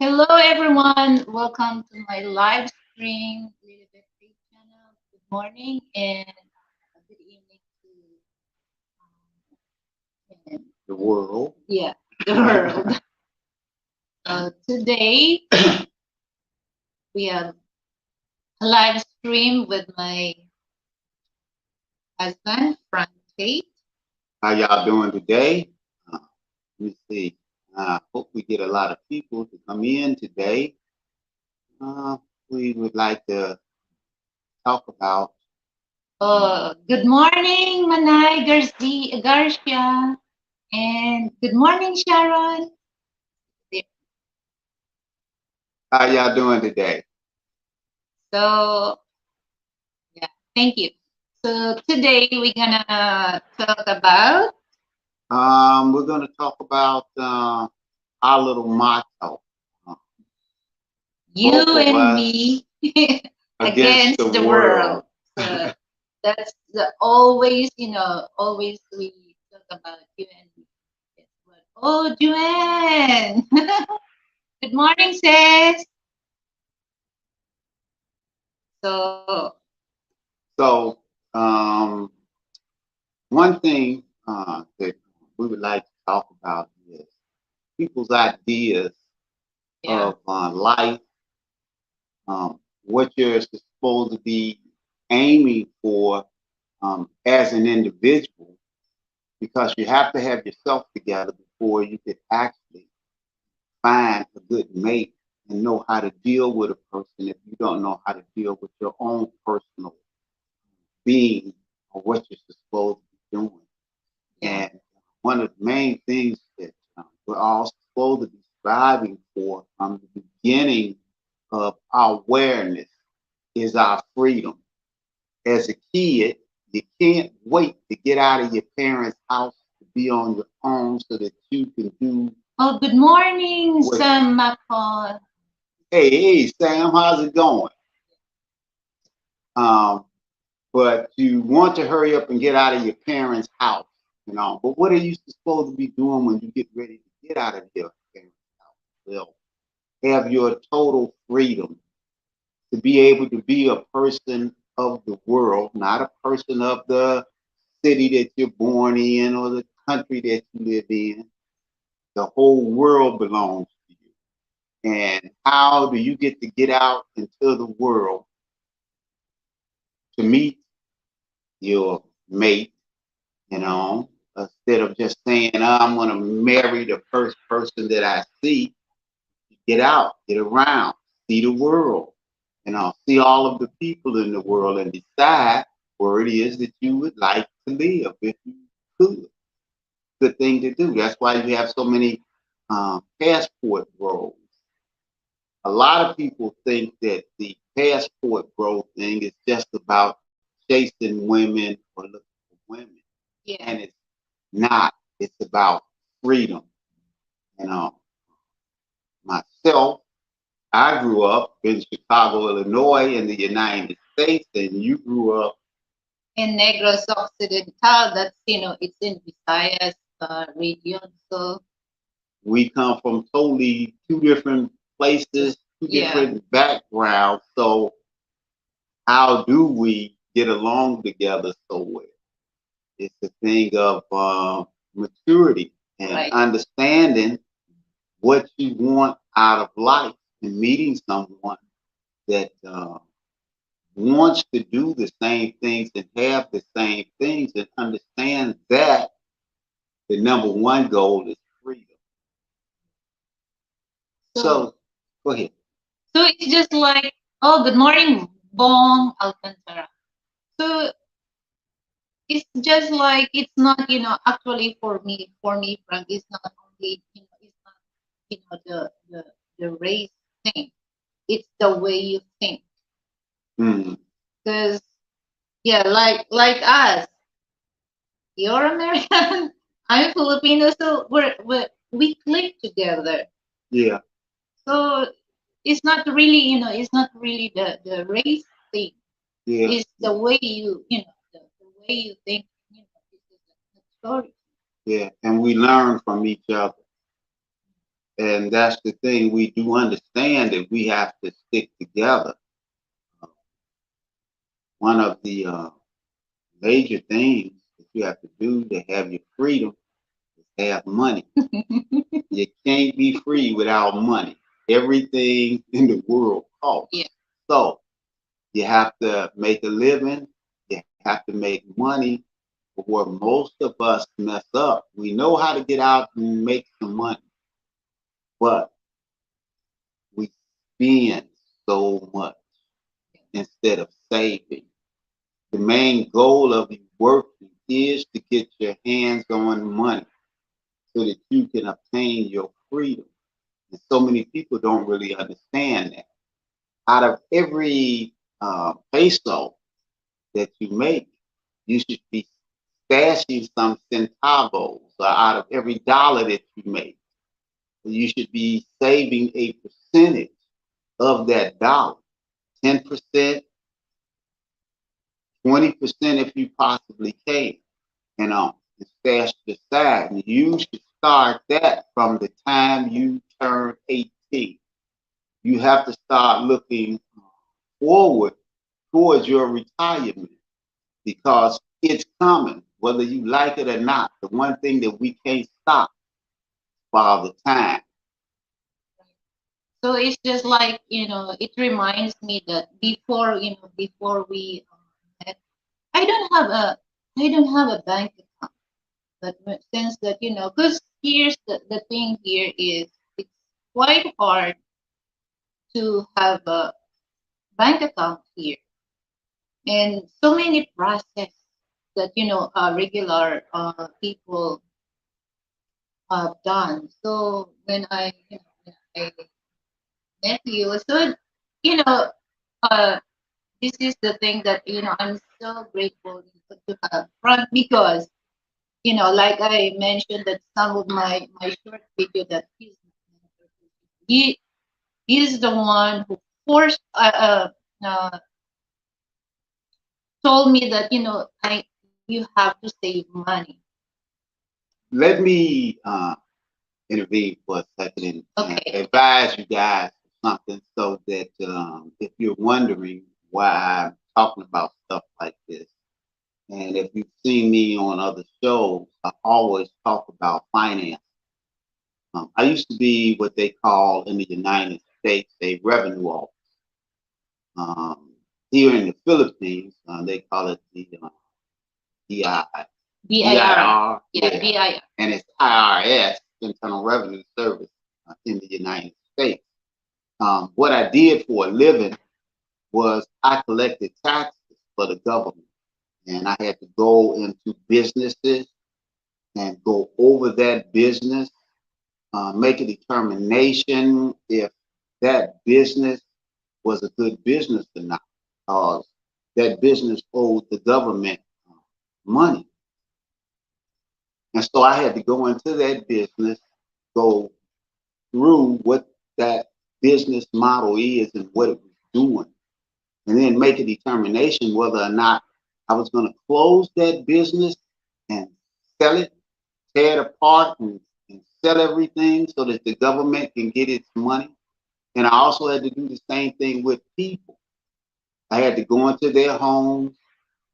Hello, everyone. Welcome to my live stream, Little Bit Faith channel. Good morning and good evening to The world. yeah, the world. Today we have a live stream with my husband, Frank Tate. How y'all doing today? Let me see. Hope we get a lot of people to come in today. Uh, we would like to talk about. Good morning, Manay Garcia, and good morning, Sharon. How y'all doing today? So, yeah, thank you. So today we're gonna talk about We're going to talk about our little motto. Uh, you both of and us me against against the the world. world. So that's the always, always we talk about you and me. Guess what? Oh, Joanne. Good morning, sis. So So, one thing that we would like to talk about is people's ideas yeah, of life, what you're supposed to be aiming for as an individual, because you have to have yourself together before you could actually find a good mate and know how to deal with a person if you don't know how to deal with your own personal being or what you're supposed to be doing. yeah, And one of the main things that we're all supposed to be striving for from the beginning of our awareness is our freedom. As a kid, you can't wait to get out of your parents' house to be on your own so that you can do oh, good morning, what. Sam Macon. Hey, Sam, how's it going? Um, but you want to hurry up and get out of your parents' house, But what are you supposed to be doing when you get ready to get out of your parents' house? Well, have your total freedom to be able to be a person of the world, not a person of the city that you're born in or the country that you live in. The whole world belongs to you. And how do you get out into the world to meet your mate, instead of just saying, I'm going to marry the first person that I see? Get out, get around, see the world, see all of the people in the world and decide where it is that you would like to live if you could. Good thing to do. That's why you have so many passport roles. A lot of people think that the passport bro thing is just about chasing women or looking for women, Yeah. and it's not. It's about freedom. You know, myself, I grew up in Chicago, Illinois, in the United States, and you grew up. In Negros Occidental, that's it's in Visayas region. So We come from totally two different places, two yeah, different backgrounds. So how do we get along together so well? It's a thing of maturity and right. understanding what you want out of life and meeting someone that wants to do the same things and have the same things and understand that the number one goal is freedom. So So go ahead. so it's just like, oh, good morning, Bong Alcantara. So it's just like it's not, actually for me, Frank, it's not only, it's not, the race thing. It's the way you think. Mm, Because yeah, like us, you're American, I'm Filipino, so we click together. yeah, So it's not really, it's not really the race thing. yeah, It's the way the way you think. This is the story. yeah. And we learn from each other. And that's the thing. We do understand that we have to stick together. One of the major things that you have to do to have your freedom is have money. You can't be free without money. Everything in the world costs. Yeah. So you have to make a living. You have to make money. But where most of us mess up, we know how to get out and make some money, but we spend so much instead of saving. The main goal of you working is to get your hands on money so that you can obtain your freedom. And so many people don't really understand that. Out of every peso that you make, you should be stashing some centavos out of every dollar that you make. You should be saving a percentage of that dollar, 10%, 20% if you possibly can, and stash it aside. And you should start that from the time you turn 18. You have to start looking forward towards your retirement because it's coming, whether you like it or not. The one thing that we can't stop is Father Time. So it's just like, it reminds me that before, before we met, I don't have a, I don't have a bank account. But since that, because here's the thing here is it's quite hard to have a bank account here, and so many process that, regular people have done. So when when I met you, so, you know, uh, this is the thing that, I'm so grateful to have front because, like I mentioned that some of my short video that he he's the one who forced told me that, I you have to save money. Let me intervene for a second and Okay. advise you guys something so that if you're wondering why I'm talking about stuff like this, and if you've seen me on other shows, I always talk about finance. I used to be what they call in the United States a revenue officer. Here in the Philippines, they call it the DI, BIR. DIR, Yeah, yeah, BIR. and it's IRS, Internal Revenue Service, in the United States. What I did for a living was I collected taxes for the government, and I had to go into businesses and go over that business, make a determination if that business was a good business or not, because that business owed the government money. And so I had to go into that business, go through what that business model is and what it was doing, and then make a determination whether or not I was going to close that business and sell it, tear it apart, and sell everything so that the government can get its money. And I also had to do the same thing with people. I had to go into their homes,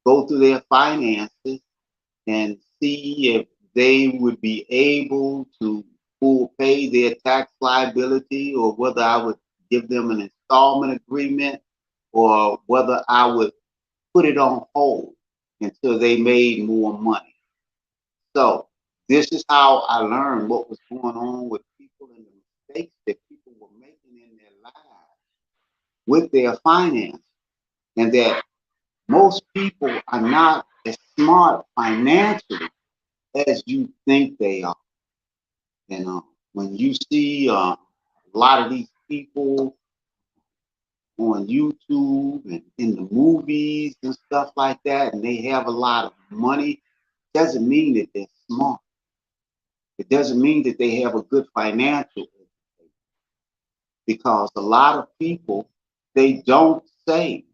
go through their finances, and see if they would be able to full pay their tax liability or whether I would give them an installment agreement or whether I would put it on hold until they made more money. So this is how I learned what was going on with people and the mistakes that people were making in their lives with their finance, and that most people are not as smart financially as you think they are. And when you see a lot of these people on YouTube and in the movies and stuff like that, and they have a lot of money, doesn't mean that they're smart. It doesn't mean that they have a good financial education because a lot of people they don't save,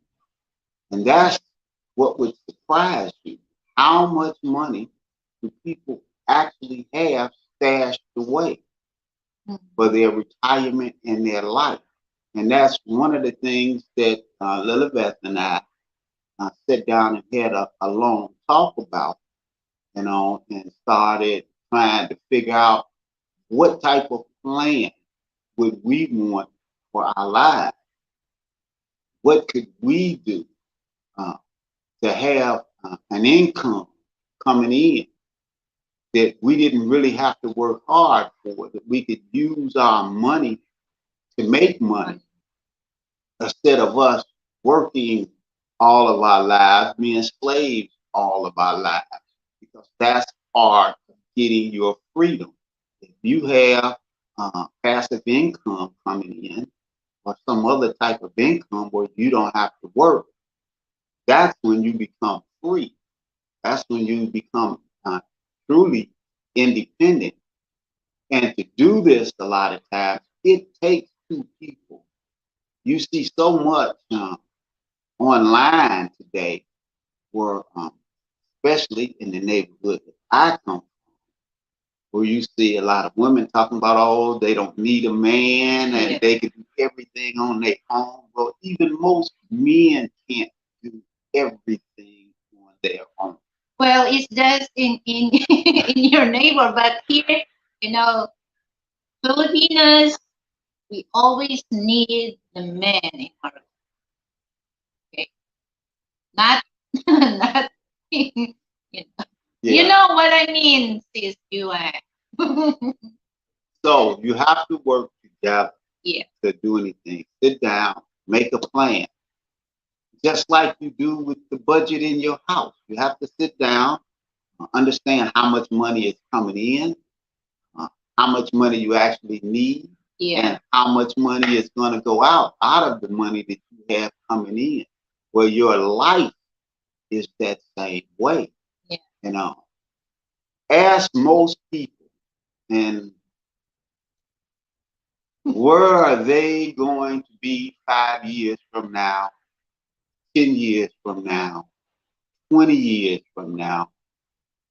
and that's what would surprise you. How much money do people actually have stashed away? for their retirement and their life. And that's one of the things that Lilibeth and I sat down and had a long talk about, and started trying to figure out what type of plan would we want for our lives. What could we do uh, to have an income coming in that we didn't really have to work hard for, that we could use our money to make money instead of us working all of our lives, being slaves all of our lives, because that's part of getting your freedom. If you have passive income coming in or some other type of income where you don't have to work, that's when you become free. That's when you become truly independent. And to do this a lot of times, it takes two people. You see so much online today where, especially in the neighborhood that I come from, where you see a lot of women talking about, oh, they don't need a man and they can do everything on their own. Well, even most men can't do everything on their own. Well, it's just in in your neighbor, but here, you know, Filipinos, we always need the man in our life. Okay, not not you know, you Yeah. know what I mean, sis. So you have to work together Yeah, to do anything. Sit down, make a plan, just like you do with the budget in your house. You have to sit down, understand how much money is coming in, how much money you actually need, yeah, and how much money is going to go out of the money that you have coming in. Well, your life is that same way. yeah. You know, ask most people, and where are they going to be 5 years from now, 10 years from now, 20 years from now,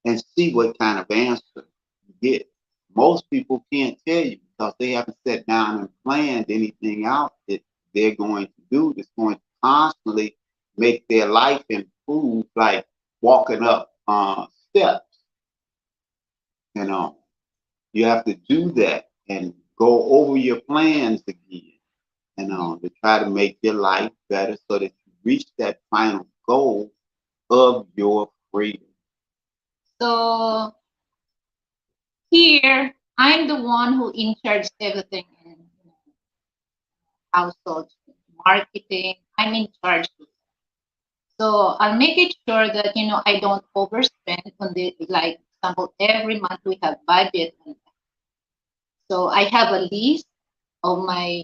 and see what kind of answer you get. Most people can't tell you because they haven't sat down and planned anything out that they're going to do that's going to constantly make their life improve, like walking up steps. You know, you have to do that and go over your plans again, to try to make your life better so that you reach that final goal of your freedom. So here, I'm the one who in charge everything in household marketing. I'm in charge. So I'll make it sure that I don't overspend on the like example every month we have budget. So I have a list of my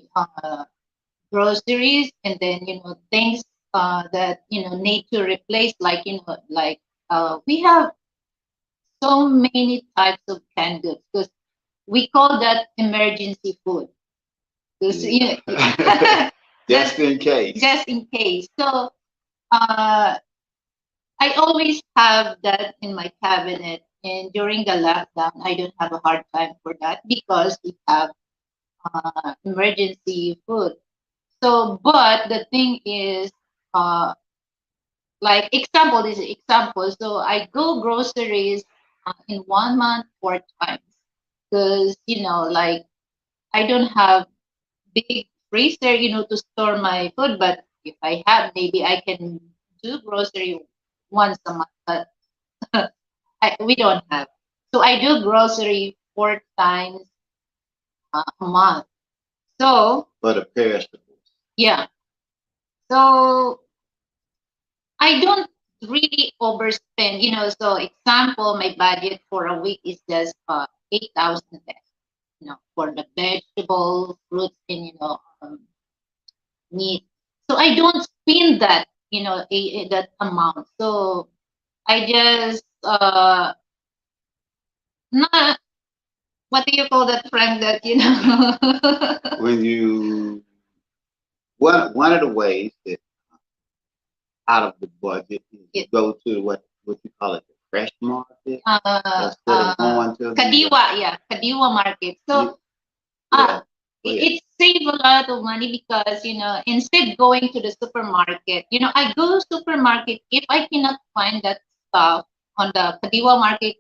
groceries and then things that need to replace like we have so many types of canned goods because we call that emergency food. Because Just in case. just in case. So uh, I always have that in my cabinet. And during the lockdown, I don't have a hard time for that because we have emergency food. So, but the thing is, uh, like example, this is example. So I go groceries in 1 month 4 times because like I don't have big freezer, to store my food. But if I have, maybe I can do grocery once a month. But we don't have. So I do grocery 4 times a month. So For the perishables. yeah. So I don't really overspend, So example, my budget for a week is just 8,000 pesos, for the vegetables, fruits, and meat. So I don't spend that, that amount. So I just not what do you call that, Frank? That When you one of the ways that out of the budget is Yeah. to go to what you call it, the fresh market, uh, instead of going to Kadiwa, yeah, Kadiwa market. So you, Uh, Yeah. it save a lot of money because, instead going to the supermarket, I go to supermarket if I cannot find that stuff on the Kadiwa market.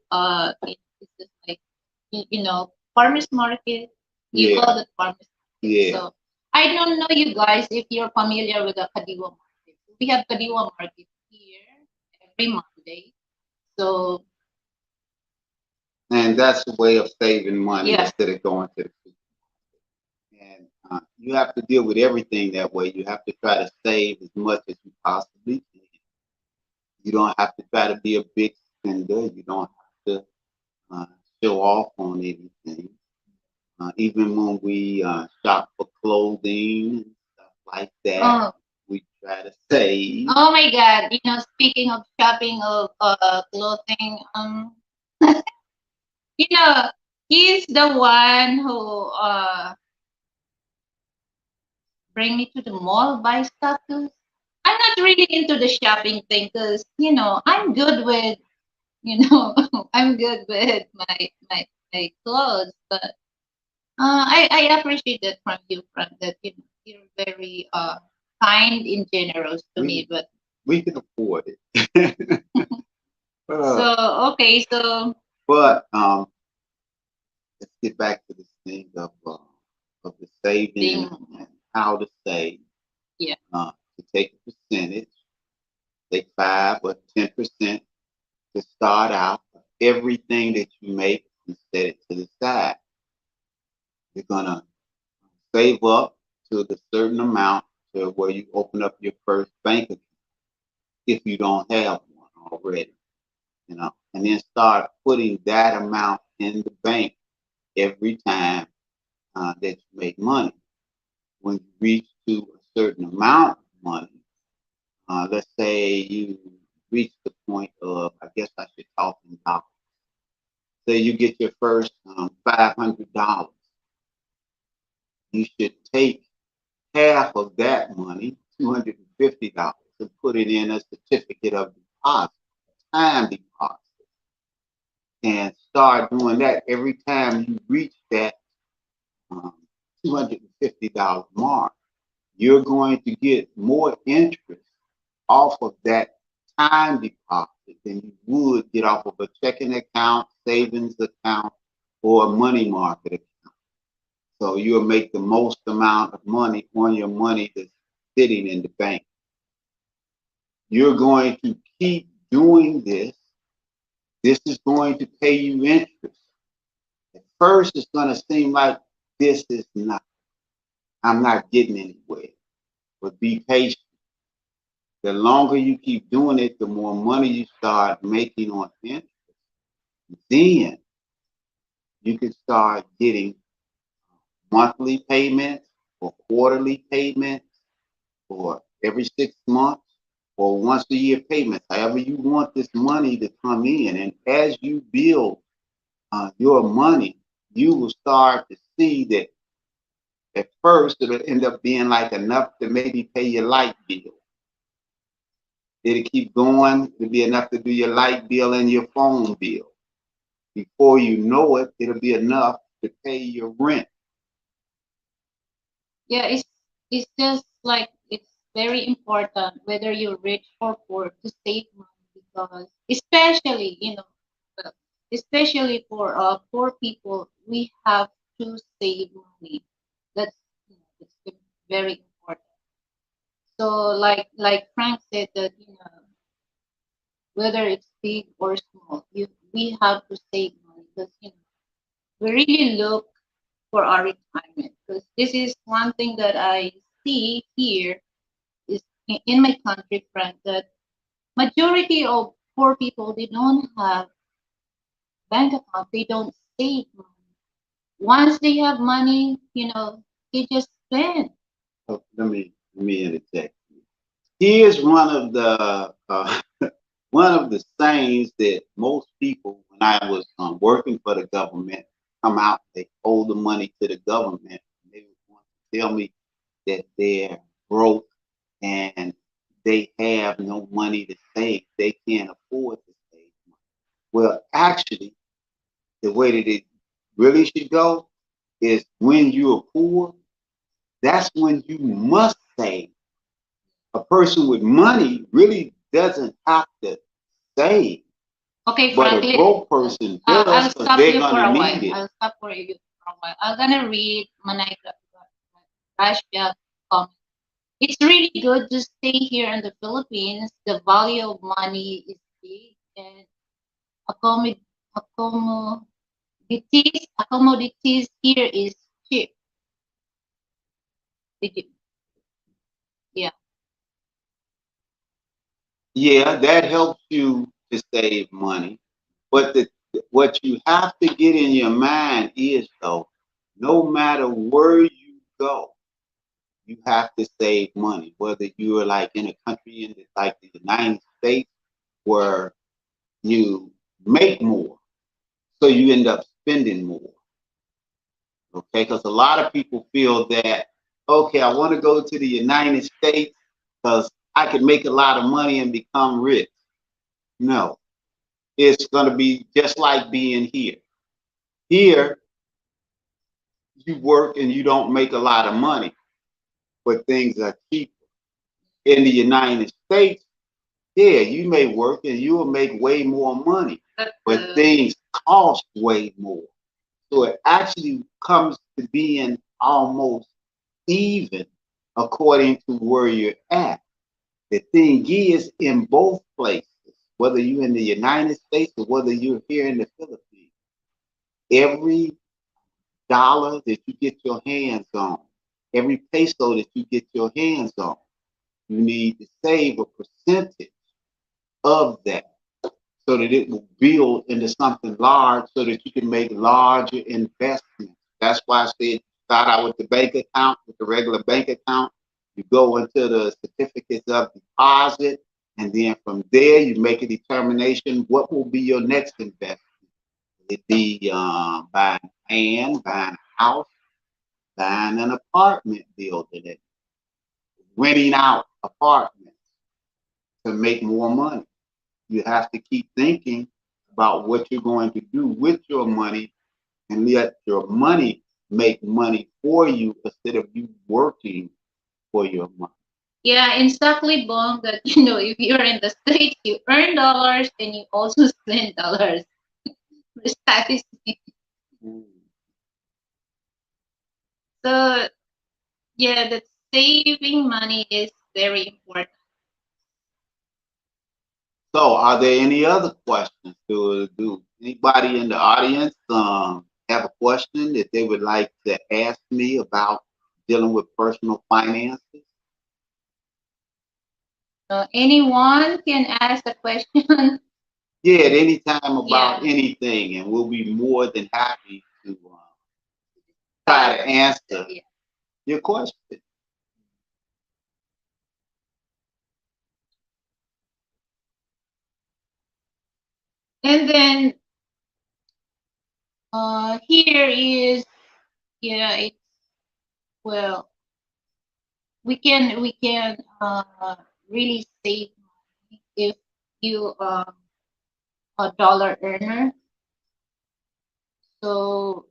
It's just like, farmers market. You Yeah. call it farmers market. Yeah. So I don't know you guys if you're familiar with the Kadiwa market. We have Kadiwa market here every Monday. So And that's a way of saving money yeah. instead of going to the supermarket. And you have to deal with everything that way. You have to try to save as much as you possibly can. You don't have to try to be a big spender. You don't have to uh, show off on anything. Even when we shop for clothing and stuff like that, Oh, we try to save. oh my God! Speaking of shopping of clothing, you know, he's the one who bring me to the mall buy stuff. 'Cause I'm not really into the shopping thing because I'm good with I'm good with my clothes, but I appreciate that from you, Frank, that you're very kind and generous to me. We But we can afford it. Uh, so okay, so but let's get back to this thing of the saving being and how to save. yeah. To take a percentage, take 5 or 10% to start out of everything that you make and set it to the side. You're gonna save up to the certain amount to where you open up your first bank account if you don't have one already, and then start putting that amount in the bank every time that you make money. When you reach to a certain amount of money, let's say you reach the point of, I guess I should talk in dollars. Say you get your first $500, you should take half of that money, $250, and put it in a certificate of deposit, time deposit, and start doing that every time you reach that um, $250 mark. You're going to get more interest off of that time deposit than you would get off of a checking account, savings account, or a money market account. So you'll make the most amount of money on your money that's sitting in the bank. You're going to keep doing this. This is going to pay you interest. At first, it's going to seem like this is not, I'm not getting anywhere. But be patient. The longer you keep doing it, the more money you start making on interest. Then you can start getting monthly payments or quarterly payments or every 6 months or once a year payments, however you want this money to come in. And as you build your money, you will start to see that at first it'll end up being like enough to maybe pay your light bill. It'll keep going, it'll be enough to do your light bill and your phone bill. Before you know it, it'll be enough to pay your rent. Yeah, it's just like it's very important whether you're rich or poor to save money because uh, especially for poor people, we have to save money. That's it's very important. So like Frank said that whether it's big or small, we have to save money because we really look for our retirement because this is one thing that I see here is in my country, Frank, that majority of poor people they don't have bank account, they don't save money. Once they have money, they just spend. Oh, let me interject. Here's one of the one of the sayings that most people, when I was working for the government, come out. They owe the money to the government. And they would want to tell me that they're broke and they have no money to save. They can't afford to save money. Well, actually, the way that it really should go is when you're poor, that's when you must save. A person with money really doesn't have to save, Okay, but a Franklin, broke person I'll does because stop they're you for gonna a while. need it. I'll stop for you for a while. I'm gonna read Manay Rashia comment. It's really good to stay here in the Philippines. The value of money is big and accommod commodities here is cheap. Did you? Yeah. Yeah, that helps you to save money. But what you have to get in your mind is though, no matter where you go, you have to save money. Whether you're like in a country in like the United States where you make more, so you end up spending more. Okay, because a lot of people feel that okay, I want to go to the United States because I can make a lot of money and become rich. No, it's going to be just like being here. Here, you work and you don't make a lot of money, but things are cheaper. In the United States, yeah, you may work and you will make way more money, but things cost way more. So it actually comes to being almost even according to where you're at. The thing is, in both places, whether you're in the United States or whether you're here in the Philippines, every dollar that you get your hands on, every peso that you get your hands on, you need to save a percentage of that so that it will build into something large so that you can make larger investments. That's why I said start out with the bank account, with the regular bank account. You go into the certificates of deposit, and then from there you make a determination what will be your next investment. It be buying land, buying a house, buying an apartment building, and renting out apartments to make more money. You have to keep thinking about what you're going to do with your money and let your money make money for you instead of you working for your money. Yeah, exactly, Bong. That if you're in the States, you earn dollars and you also spend dollars. Precisely. Mm. So yeah, that saving money is very important. So, are there any other questions? Do anybody in the audience have a question that they would like to ask me about dealing with personal finances? Anyone can ask a question. Yeah, at any time Yeah. about anything, and we'll be more than happy to try to answer Yeah. your question. And then here is yeah, it's well we can really save money if you a dollar earner. So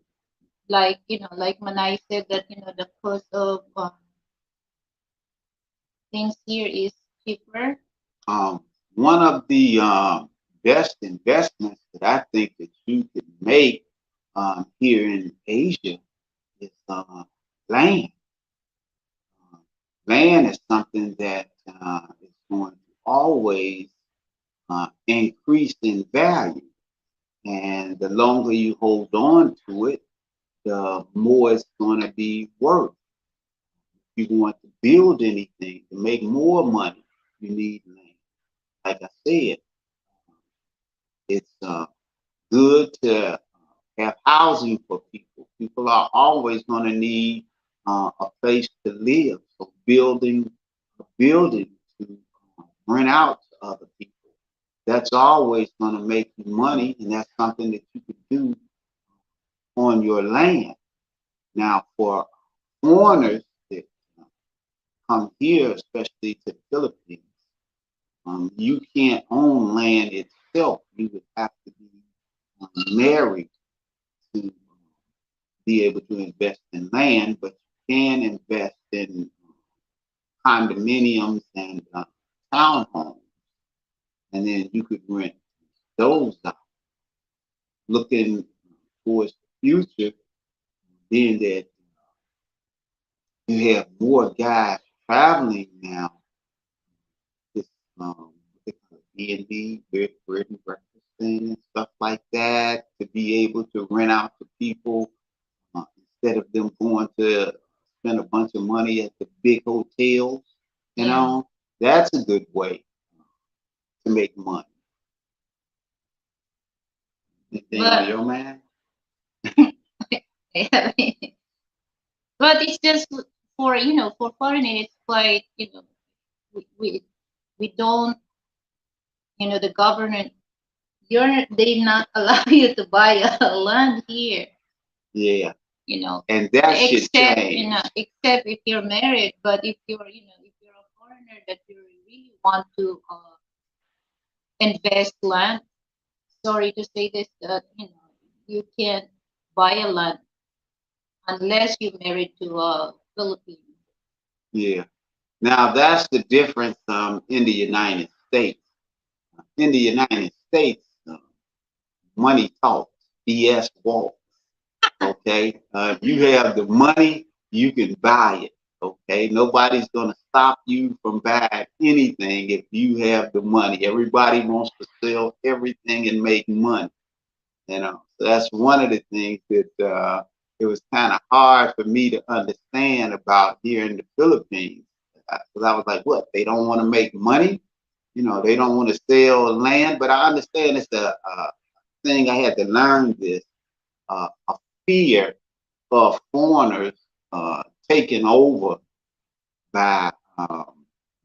like like Manai said that the cost of things here is cheaper. One of the best investments that I think that you could make here in Asia is land. Uh, Land is something that is going to always increase in value, and the longer you hold on to it, the more it's going to be worth. If you want to build anything to make more money, you need land. Like I said, it's good to have housing for people. People are always going to need a place to live. So building a building to rent out to other people, that's always going to make you money, and that's something that you could do on your land. Now, for foreigners that come here, especially to the Philippines, you can't own land itself. You would have to be married to be able to invest in land, but you can invest in condominiums and townhomes, and then you could rent those out. Looking towards the future, being that you have more guys traveling now, this B&B, bread and breakfast thing and stuff like that, to be able to rent out to people instead of them going to spend a bunch of money at the big hotels. You Yeah. know, that's a good way to make money. Anything on But your mind? but it's just for for foreigners, it's quite we we, we don't the government they not allow you to buy a land here, Yeah, you know and that should except change. except if you're married. But if you're if you're a foreigner that you really want to invest land, sorry to say this, that you can't buy a land unless you're married to a Filipino. Yeah. Now that's the difference in the United States. In the United States, money talks, BS walks. Okay, if you have the money, you can buy it. Okay, nobody's gonna stop you from buying anything if you have the money. Everybody wants to sell everything and make money. So that's one of the things that it was kind of hard for me to understand about here in the Philippines. Because I was like, what? They don't want to make money? They don't want to sell land. But I understand it's a thing. I had to learn this. A fear of foreigners taking over by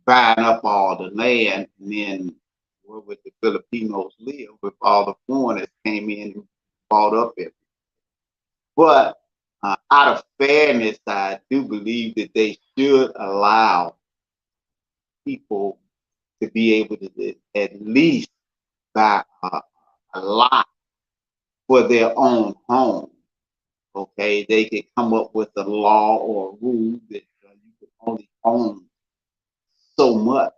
buying up all the land, and then where would the Filipinos live if all the foreigners came in and bought up it? But out of fairness, I do believe that they should allow people to be able to at least buy a lot for their own home. Okay, they could come up with a law or a rule that you could only own so much.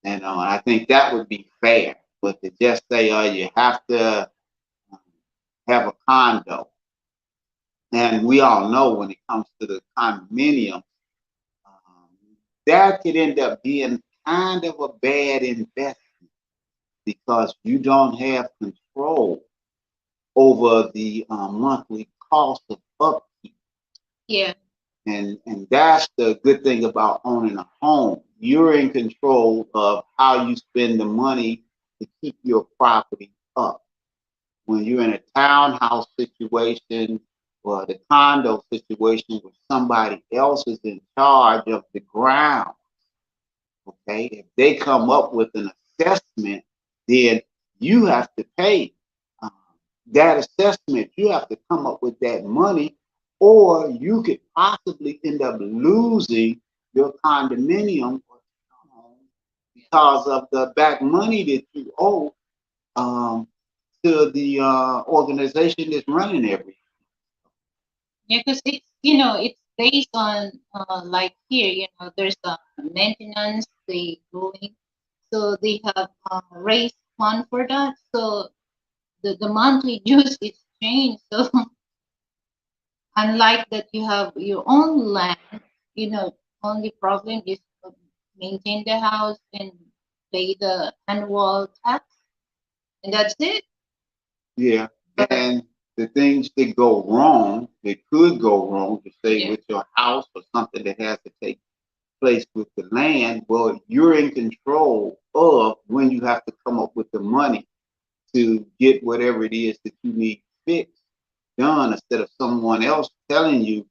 And I think that would be fair. But to just say, you have to have a condo, and we all know when it comes to the condominium, um, that could end up being kind of a bad investment because you don't have control over the monthly cost of upkeep. Yeah. And that's the good thing about owning a home. You're in control of how you spend the money to keep your property up. When you're in a townhouse situation or the condo situation where somebody else is in charge of the ground, okay, if they come up with an assessment, then you have to pay um, that assessment. You have to come up with that money, or you could possibly end up losing your condominium or townhome because of the back money that you owe um, to the organization that's running everything. Yeah, because it's based on like here, there's a maintenance they going, so they have raised fund for that. So the monthly dues is changed. So unlike that, you have your own land, only problem is to maintain the house and pay the annual tax, and that's it. Yeah, But and the things that go wrong, that could go wrong, to say yeah, with your house or something that has to take place with the land, well, you're in control of when you have to come up with the money to get whatever it is that you need fixed done instead of someone else telling you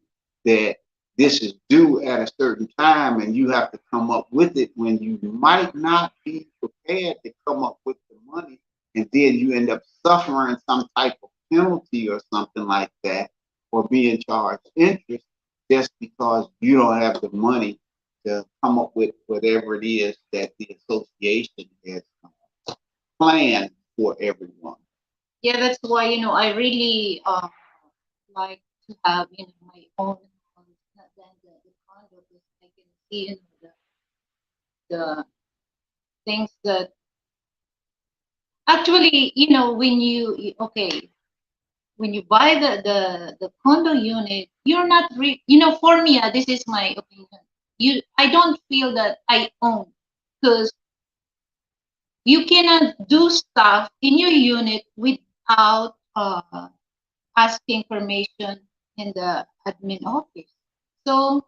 that this is due at a certain time and you have to come up with it when you might not be prepared to come up with the money, and then you end up suffering some type of penalty or something like that, or being charged interest just because you don't have the money to come up with whatever it is that the association has planned for everyone. yeah, that's why I really like to have, my own house, not than the condo, because I can see, the things that actually, when okay, when you buy the condo unit, you're not for me, this is my opinion. I don't feel that I own, because you cannot do stuff in your unit without asking permission in the admin office. So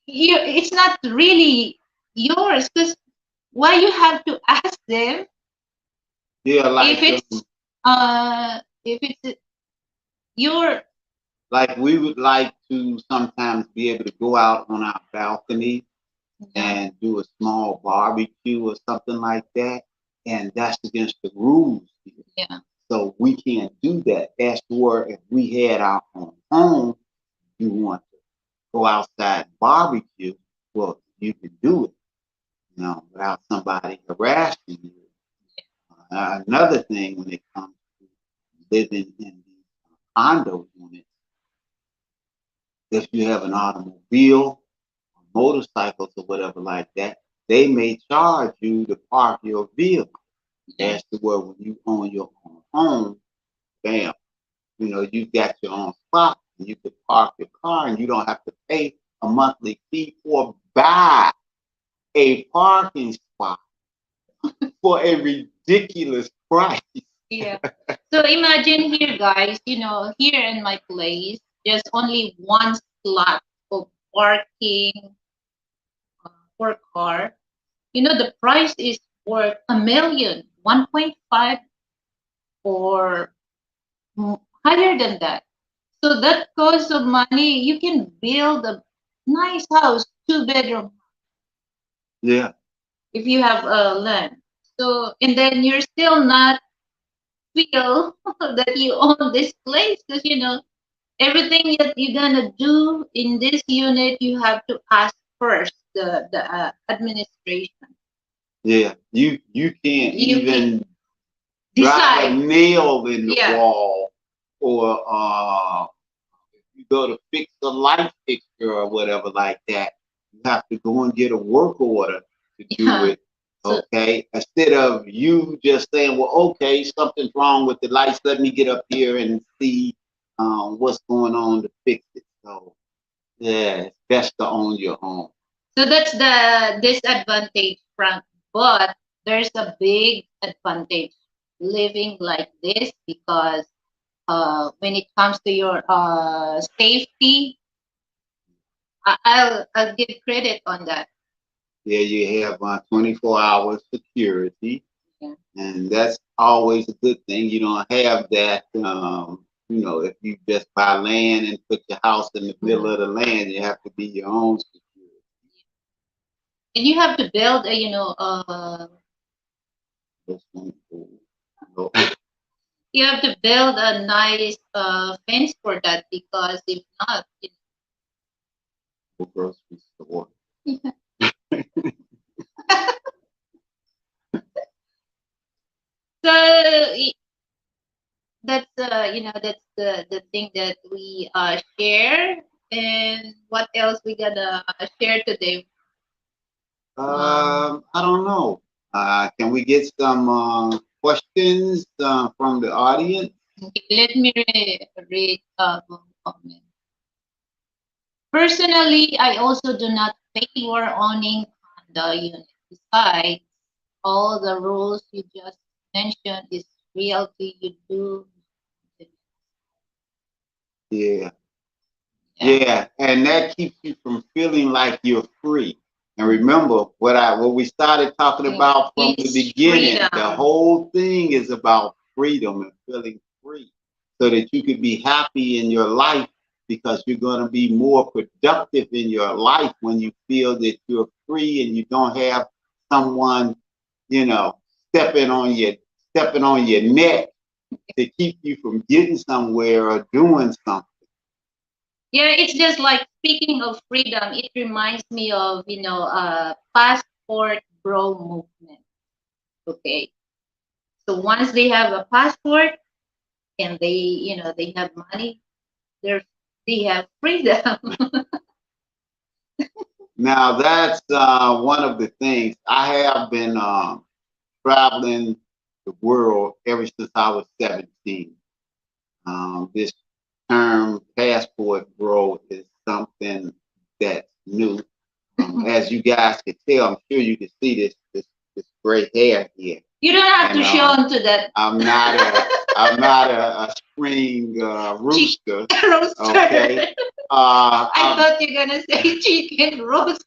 it's not really yours, because why you have to ask them Yeah, if it's your. like we would like to sometimes be able to go out on our balcony Yeah, and do a small barbecue or something like that, and that's against the rules here. yeah, So we can't do that. As for if we had our own home, you want to go outside and barbecue, well, you can do it, without somebody harassing you. Another thing when it comes to living in these condo units, if you have an automobile, motorcycles, or whatever like that, they may charge you to park your vehicle. yeah, As to where when you own your own home, bam, you've got your own spot and you can park your car and you don't have to pay a monthly fee or buy a parking spot for a ridiculous price. yeah. So imagine here, guys, here in my place, there's only one slot of parking for car. The price is worth 1 million, 1.5, or higher than that. So that cost of money, you can build a nice house, 2 bedroom, Yeah, if you have land. So, and then you're still not feel that you own this place, because everything that you're gonna do in this unit, you have to ask first the administration. yeah. You can't You can even drive a decide. nail in the Yeah, wall, or if you go to fix a light fixture or whatever like that, you have to go and get a work order to do yeah. it. So Okay, instead of you just saying, well, okay, something's wrong with the lights, let me get up here and see what's going on to fix it. So yeah, it's best to own your home. so that's the disadvantage, Frank. But there's a big advantage living like this, because when it comes to your safety, I'll give credit on that. Yeah, you have 24 hours security, Yeah. and that's always a good thing. You don't have that. If you just buy land and put your house in the middle Mhm. of the land, you have to be your own security. And you have to build a, That's one cool. No, you have to build a nice fence for that, because if not, grocery store. so that's that's the thing that we share. And what else we gonna share today? I don't know. Can we get some questions from the audience? Okay, let me read one comment. Personally, I also do not favor owning condo unit. Besides, all the rules you just mentioned is reality you do. Yeah. Yeah. Yeah, and that keeps you from feeling like you're free. And remember what we started talking Yeah. about from the It's beginning. The freedom. whole thing is about freedom and feeling free, so that you can be happy in your life, because you're going to be more productive in your life when you feel that you're free and you don't have someone, you know, stepping on your stepping on your neck to keep you from getting somewhere or doing something. Yeah, it's just like, speaking of freedom, it reminds me of, passport bro movement. Okay. So once they have a passport, and they have money. They're they have freedom. Now that's one of the things. I have been traveling the world ever since I was 17. This term passport growth is something that's new. As you guys can tell, I'm sure you can see this gray hair here. You don't have And to show them to that I'm not a spring rooster. roaster. Okay. I thought you're gonna say chicken roaster.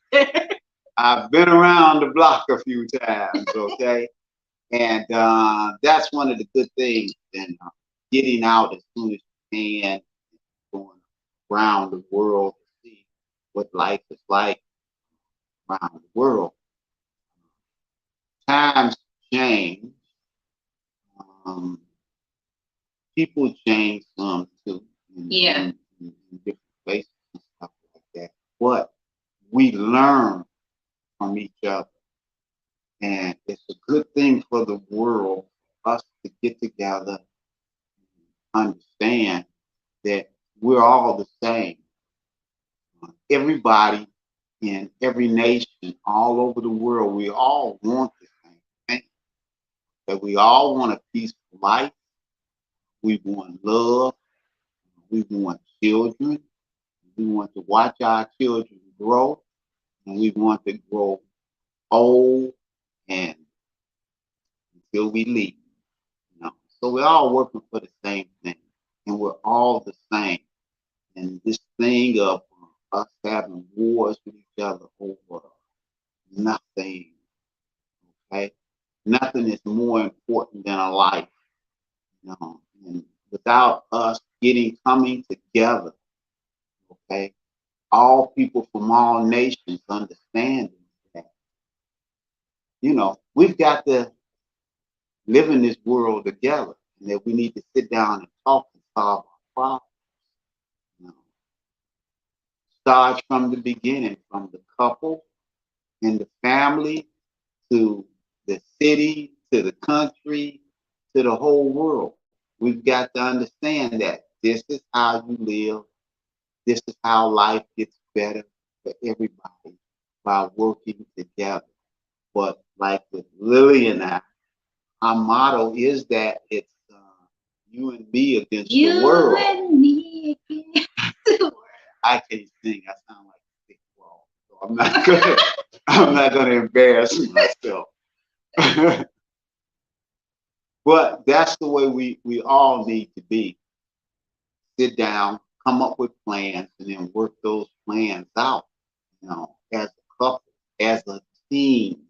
I've been around the block a few times. Okay. And that's one of the good things. And getting out as soon as you can, going around the world to see what life is like around the world. Times change. Um, People change some too Yeah. in different places and stuff like that. But we learn from each other. And it's a good thing for the world for us to get together and understand that we're all the same. Everybody in every nation all over the world, we all want the same thing. That we all want a peaceful life. We want love. We want children. We want to watch our children grow. And we want to grow old and until we leave. You know? So we're all working for the same thing. And we're all the same. And this thing of us having wars with each other over nothing, okay? Nothing is more important than a life, you know. And without us coming together, okay, all people from all nations understanding that, you know, we've got to live in this world together, and that we need to sit down and talk and solve our problems. You know. Start from the beginning, from the couple and the family to the city, to the country, to the whole world. We've got to understand that this is how you live. This is how life gets better for everybody by working together. But like with Lily and I, our motto is that it's you and me against the world. You and me against the world. I can't sing. I sound like a thick wall. So I'm not gonna I'm not gonna embarrass myself. But that's the way we all need to be. Sit down, come up with plans, and then work those plans out, you know, as a couple, as a team,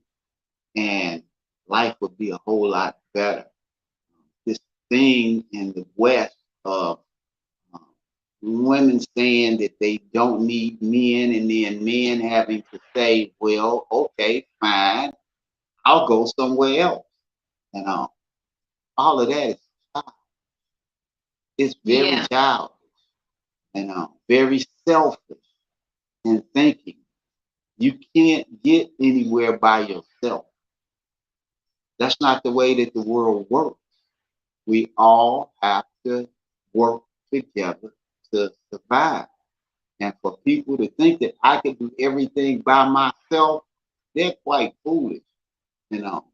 and life would be a whole lot better. This thing in the West of um, women saying that they don't need men, and then men having to say, well, okay, fine, I'll go somewhere else. You know, all of that is it's very Yeah. childish, you know, very selfish in thinking. You can't get anywhere by yourself. That's not the way that the world works. We all have to work together to survive. And for people to think that I can do everything by myself, they're quite foolish. You know,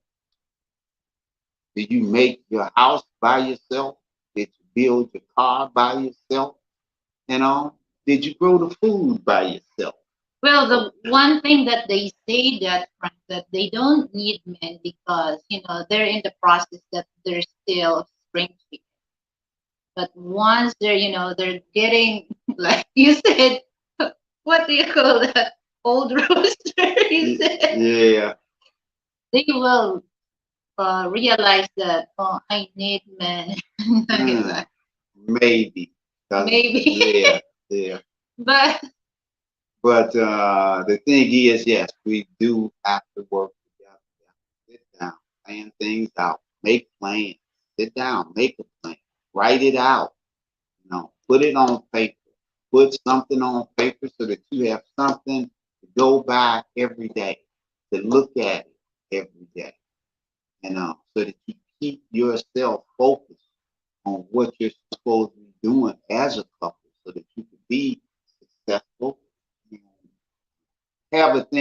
did you make your house by yourself? Did you build your car by yourself? You know, did you grow the food by yourself? Well, the one thing that they say that Frank, that they don't need men because they're in the process that they're still spring chicken. But once they're getting like you said, what do you call that? Old rooster. You said Yeah. they will realize that I need men. Mm, maybe. Maybe. Yeah, yeah. But But the thing is, yes, we do have to work together. We have to sit down, plan things out, make plans. Sit down, make a plan, write it out. You know, put it on paper. Put something on paper so that you have something to go by every day, to look at it every day. You know, so that you keep yourself focused on what you're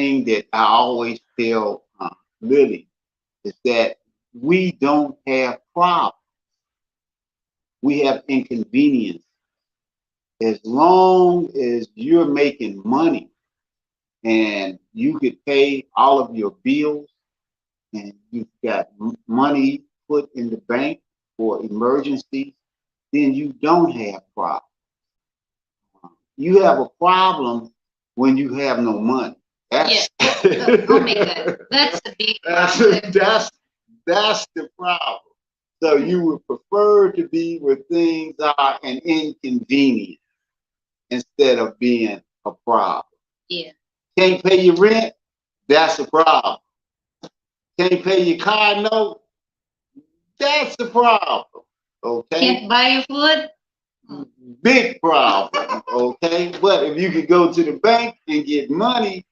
thing that I always tell Lily is that we don't have problems. We have inconvenience. As long as you're making money and you could pay all of your bills and you've got money put in the bank for emergencies, then you don't have problems. You have a problem when you have no money. Yeah. That's Oh my God, that's a big that's problem. that's the problem. So you would prefer to be where things are an inconvenience instead of being a problem. Yeah. Can't pay your rent? That's a problem. Can't pay your car note? That's a problem. Okay? Can't buy your food? Mm. Big problem. Okay? But if you could go to the bank and get money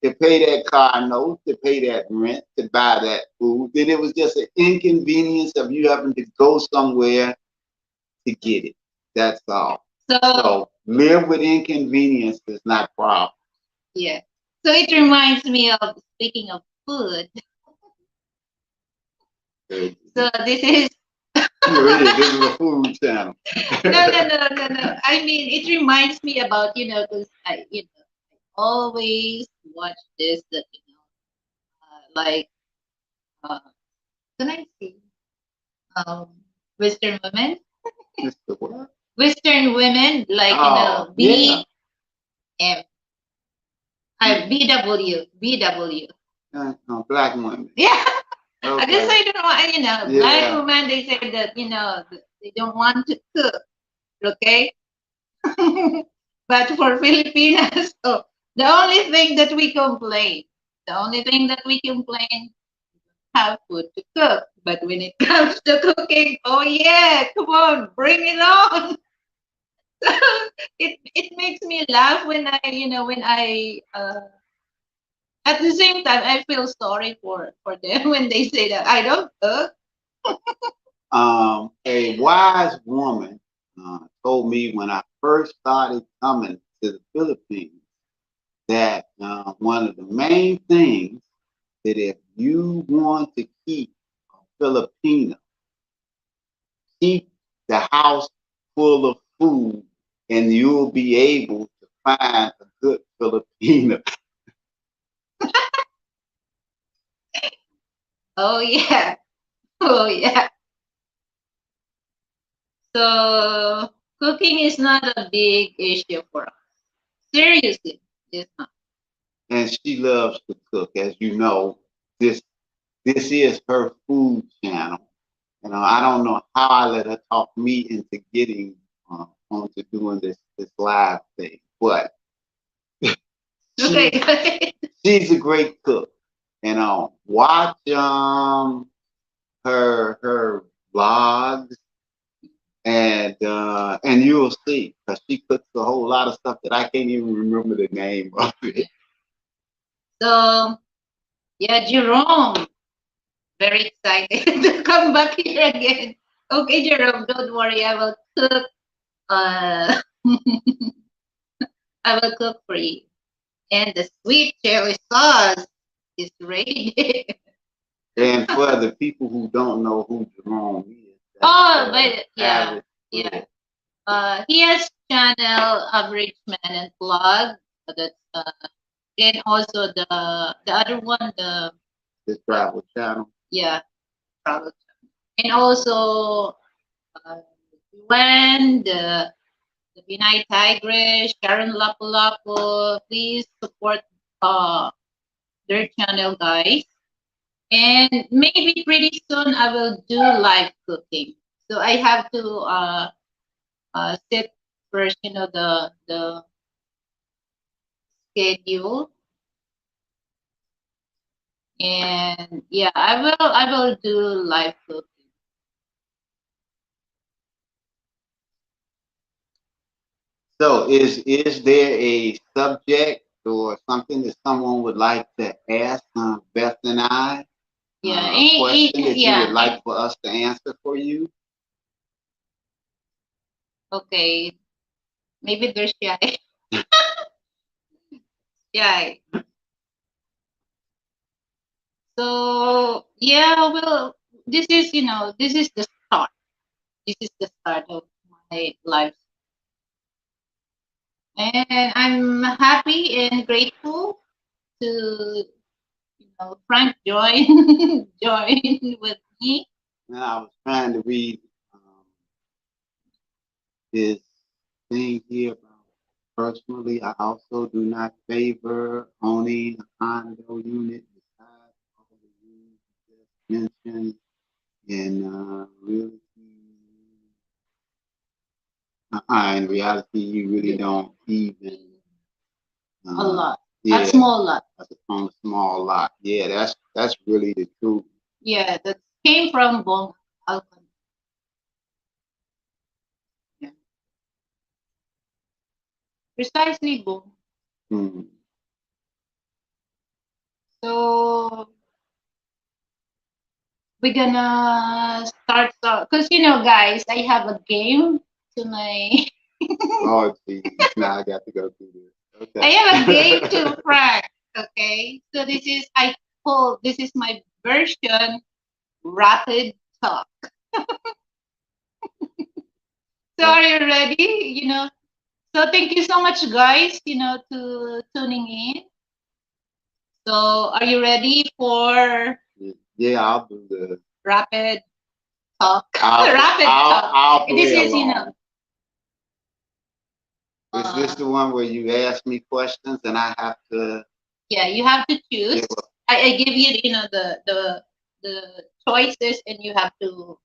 to pay that car note, to pay that rent, to buy that food, then it was just an inconvenience of you having to go somewhere to get it. That's all. So So live with inconvenience is not a problem. yeah. So it reminds me of, speaking of food. So this is This is a food channel. no. I mean, it reminds me about, because I always watch this, that, like, uh, can I see, um, Western women, Mr. What? Western women, like, Oh, yeah. BM, BW. Black women. Yeah. I guess Okay. I don't know, black Yeah. women, they say that, they don't want to cook, okay? But for Filipinas, so the only thing that we complain, the only thing that we complain, have food to cook. But when it comes to cooking, oh yeah, come on, bring it on. It makes me laugh when at the same time I feel sorry for them when they say that I don't cook. A wise woman told me when I first started coming to the Philippines that one of the main things that if you want to keep a Filipino, keep the house full of food and you'll be able to find a good Filipino. Oh yeah, oh yeah. So cooking is not a big issue for us. Seriously, it's not. And she loves to cook. As you know, this this is her food channel. I don't know how I let her talk me into getting onto doing this live thing, but she Okay. she's a great cook. Watch her vlogs and you'll see because she cooks a whole lot of stuff that I can't even remember the name of it. So yeah, Jerome, very excited to come back here again. Okay, Jerome, don't worry. I will cook. Uh, I will cook for you. And the sweet chili sauce is ready. And for the people who don't know who Jerome is, Oh, but yeah, average yeah. He has channel Average Man and Plug. That's and also the other one, this travel channel. yeah, travel. And also when the Binay Tigris, Sharon Lapu Lapu, please support uh their channel, guys. And maybe pretty soon I will do live cooking. So I have to set first, the schedule. And yeah, I will do live cooking. So is there a subject or something that someone would like to ask Beth and I? Yeah, A question that you would yeah. like for us to answer for you? Okay, maybe there's shy. Shy. So yeah, well, this is this is the start. This is the start of my life, and I'm happy and grateful to Frank join join with me. And I was trying to read um, this thing here about personally, I also do not favor owning a condo unit besides all the rules you just mentioned in realty. In reality, you really don't even. A lot, a Yeah, small lot. on a small lot. Yeah, that's really the truth. Yeah, that came from Bong Alcon. Yeah, precisely Bong. Hmm. So we're gonna start because guys, I have a game to my Oh, geez. Now I got to go through this. I Okay. have a game to Frank. Okay, so this is my version rapid talk. So are you ready? So thank you so much, guys. To tuning in. So are you ready for Yeah, I'll do this. rapid talk? I'll, Rapid I'll, talk. I'll This play is along. Is this uh, the one where you ask me questions and I have to yeah, you have to choose. give a I give you the choices and you have to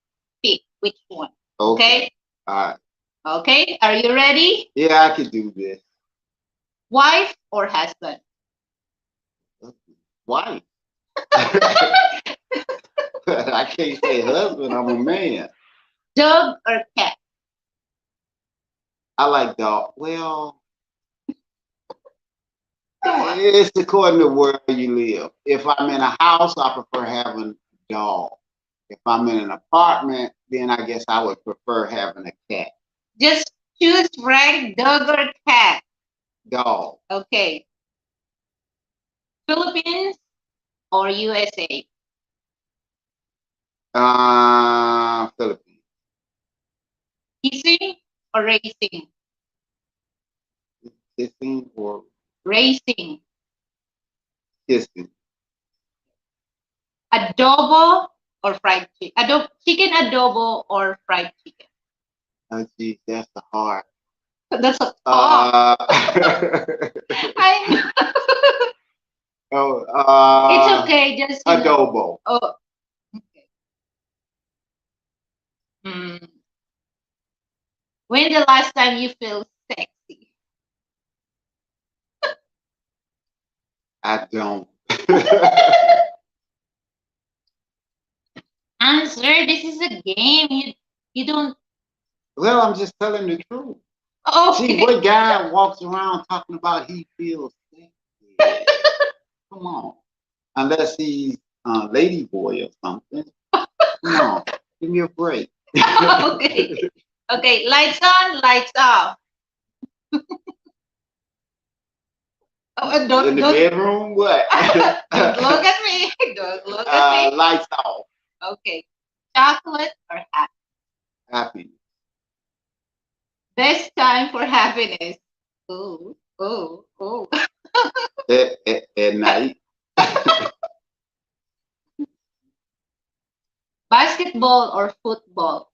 pick which one. okay. Okay? All right. Okay, are you ready? Yeah, I could do this. Wife or husband? Wife. I can't say husband, I'm a man. Dog or cat? I like dog. Well, Come on. it's according to where you live. If I'm in a house, I prefer having a dog. If I'm in an apartment, then I guess I would prefer having a cat. Just choose Frank, dog or cat. Dog. Okay. Philippines or USA? Philippines. Kissing or racing? Kissing or Racing. kissing. Adobo or fried chicken? Chicken adobo or fried chicken? Oh, geez, that's the hard. That's a talk. Uh, I know. oh, It's okay. Just adobo. Oh, okay. Hmm. When the last time you feel sexy? I don't. Answer. This is a game. You don't. Well, I'm just telling the truth. See, Okay. what guy walks around talking about he feels sexy? Come on. Unless he's a lady boy or something. Come on. Give me a break. Okay. Okay. Lights on. Lights off. Oh, and In the bedroom, what? don't look at me. Don't look at me. Lights off. Okay. Chocolate or happy? Happy. Best time for happiness. Oh, oh, oh. At night. Basketball or football?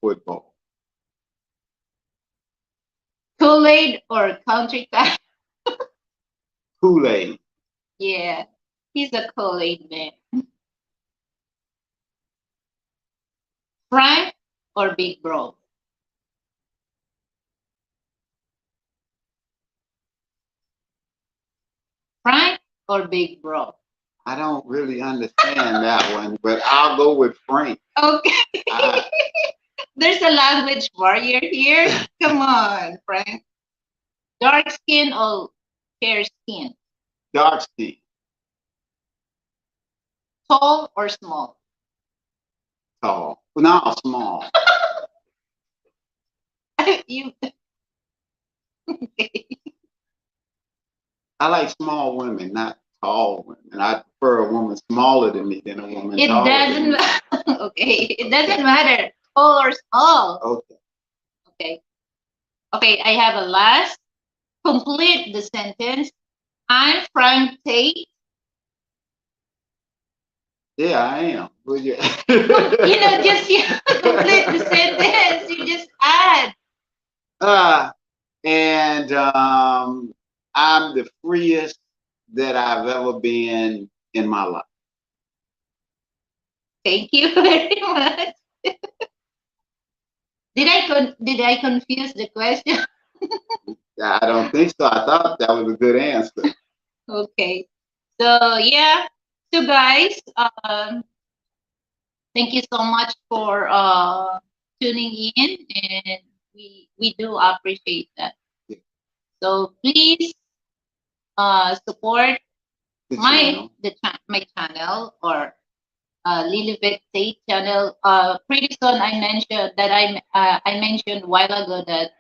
Football. Kool-Aid or country time? Kool-Aid. Yeah, he's a Kool-Aid man. Frank or Big Bro? Frank or Big Bro? I don't really understand that one, but I'll go with Frank. Okay. I, There's a language barrier here. Come on, Frank. Dark skin or fair skin? dark skin. Tall or small? Tall. No, small. You I like small women, not tall women. I prefer a woman smaller than me than a woman It taller doesn't than me. okay. It doesn't matter. Tall or small. Okay. Okay. Okay, I have a last. Complete the sentence. I'm Frank Tate. Yeah, I am. Well, yeah. Just you complete the sentence. You just add. uh, and I'm the freest that I've ever been in my life. Thank you very much. Did I confuse the question? I don't think so. I thought that was a good answer. Okay. So yeah. So guys, thank you so much for tuning in, and we do appreciate that. So please support The channel. my channel, or Lilibet Tate channel. Pretty soon I mentioned that I mentioned a while ago that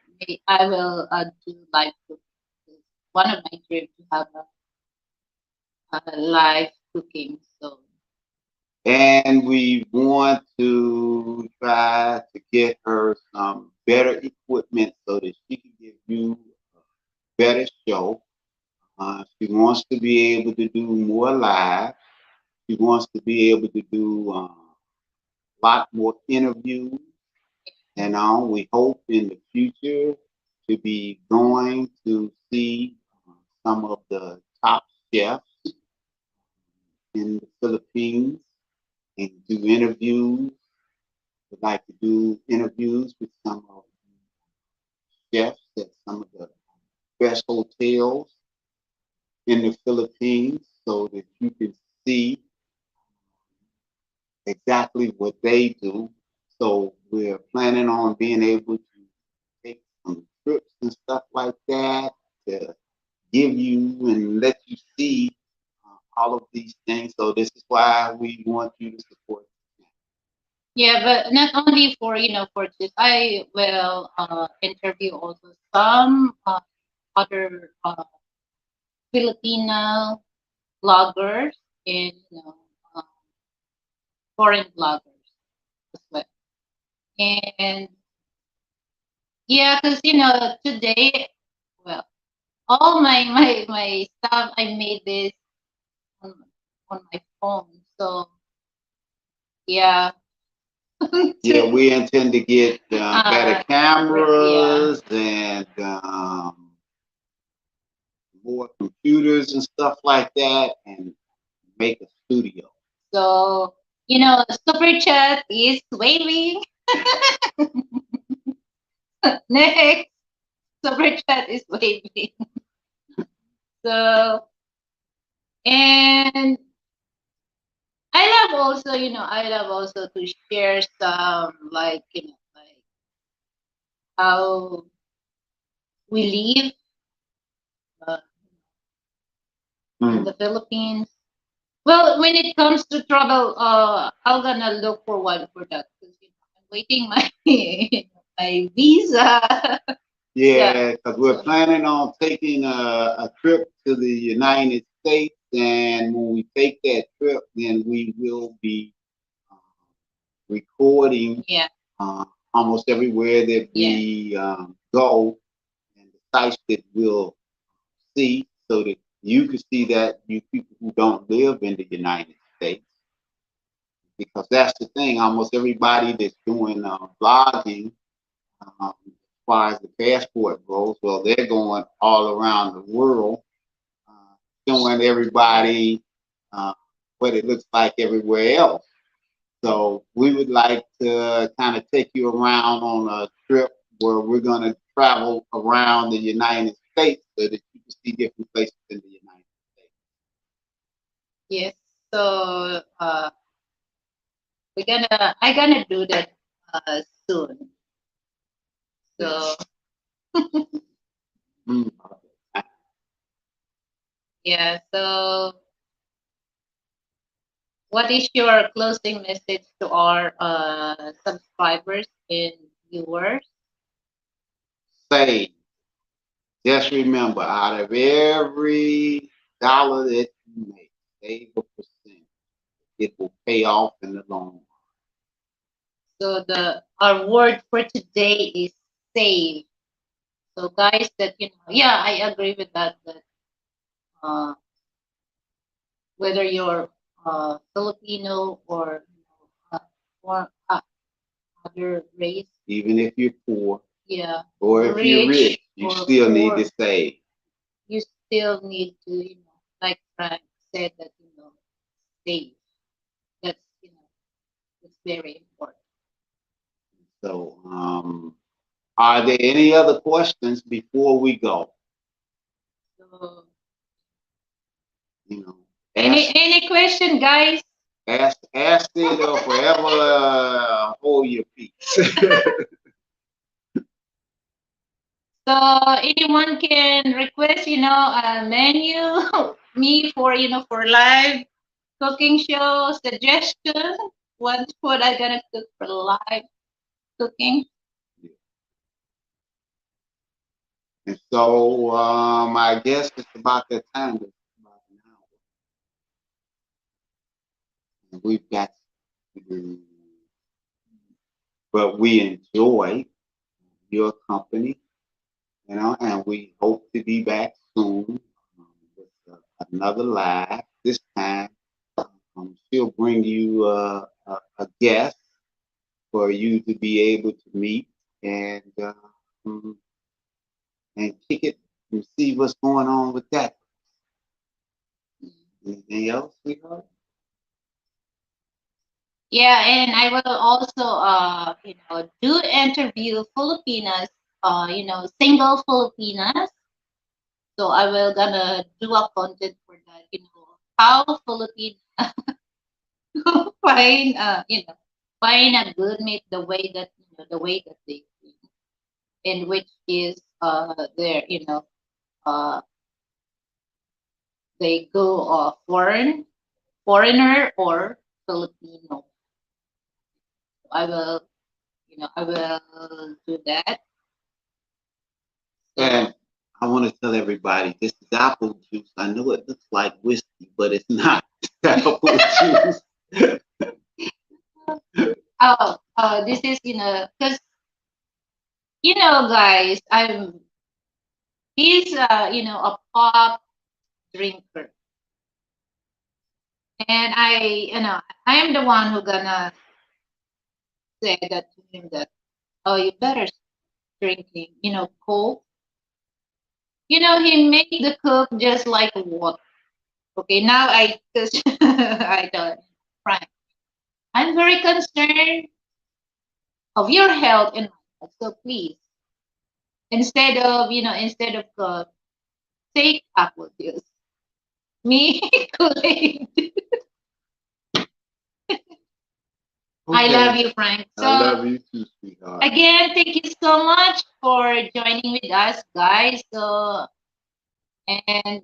I will do live cooking. One of my dreams to have a live cooking. So And we want to try to get her some better equipment so that she can give you a better show. She wants to be able to do more live. She wants to be able to do a lot more interviews. And we hope in the future to be going to see some of the top chefs in the Philippines and do interviews. Would like to do interviews with some of the chefs at some of the best hotels in the Philippines so that you can see exactly what they do. So we're planning on being able to take some trips and stuff like that to give you and let you see all of these things. So this is why we want you to support. yeah, but not only for for this, I will interview also some other Filipino bloggers and foreign bloggers as well. And yeah, because today, well, all my stuff I made this on, on my phone. So yeah. Yeah, we intend to get better Yeah. cameras and more computers and stuff like that and make a studio. So super chat is waving. Next, super chat is waving. So, and I love also to share some, like like how we live uh, in the Philippines. Well, when it comes to travel, I'm gonna look forward for that because I'm waiting my my visa. Yeah, because we're planning on taking a trip to the United States, and when we take that trip, then we will be uh, recording Yeah. almost everywhere that Yeah. we go and the sites that we'll see so that you can see that, you people who don't live in the United States. Because that's the thing, almost everybody that's doing blogging, as far as the passport goes, well, they're going all around the world, showing everybody uh, what it looks like everywhere else. So we would like to kind of take you around on a trip where we're going to travel around the United States so that you can see different places in the United States. Yes. So I gonna do that soon. So Mm. yeah. So what is your closing message to our subscribers and viewers? Say, just remember, out of every dollar that you make, save a percent. It will pay off in the long run. So our word for today is save. So guys, that yeah, I agree with that. That uh, whether you're Filipino or other race, Even if you're poor yeah, or if you're rich, you or still need poor, to save. you still need to, like Frank said, that save. That's it's very important. So, are there any other questions before we go? So You know, any question, guys? ask it or forever hold your peace. So anyone can request, a menu me for for live cooking show suggestion. What food I gonna cook for live cooking? And so, I guess it's about that time. It's about an hour. And we've got to, but we enjoy your company, and we hope to be back soon with another live. This time, she'll bring you a guest for you to be able to meet and um, and kick it and see what's going on with that. Anything else, sweetheart? Yeah, and I will also do interview Filipinas, single Filipinas. So I will gonna do a content for that, how Filipinas find find a good mate the way that they think, and which is their they go foreigner or Filipino. I will I will do that. So, And I want to tell everybody this is apple juice. I know it looks like whiskey, but it's not. It's apple juice. this is because guys, he's a pop drinker, and I am the one who gonna say that to him that, oh, you better drinking Coke. He make the Coke just like water. Okay, now I just I don't Frank. I'm very concerned of your health and health, so please, instead of Coke, take apple juice. Me, Kool-Aid. I love you, Frank. So I love you too, sweetheart. again, thank you so much for joining with us, guys. So and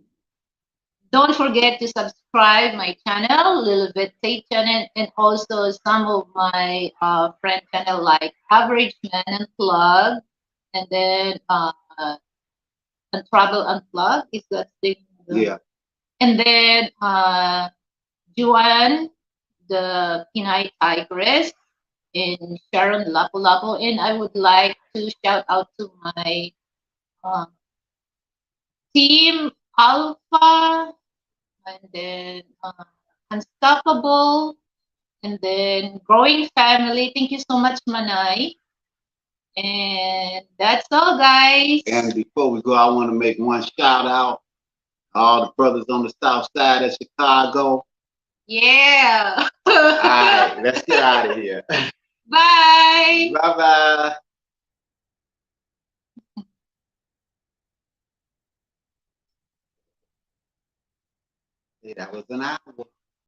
don't forget to subscribe my channel, Little Bit Tate channel, and also some of my friend channel like Average Man Unplugged, and then and Travel Unplugged. Is that the Yeah. And then Juan, the Pinay Tigress, in Sharon Lapu-Lapu. And I would like to shout out to my uh, team Alpha, and then Unstoppable, and then Growing Family. Thank you so much, Manay. And that's all, guys. And before we go, I want to make one shout out to all the brothers on the south side of Chicago. Yeah. All right, let's get out of here. Bye. Bye-bye. That was an hour.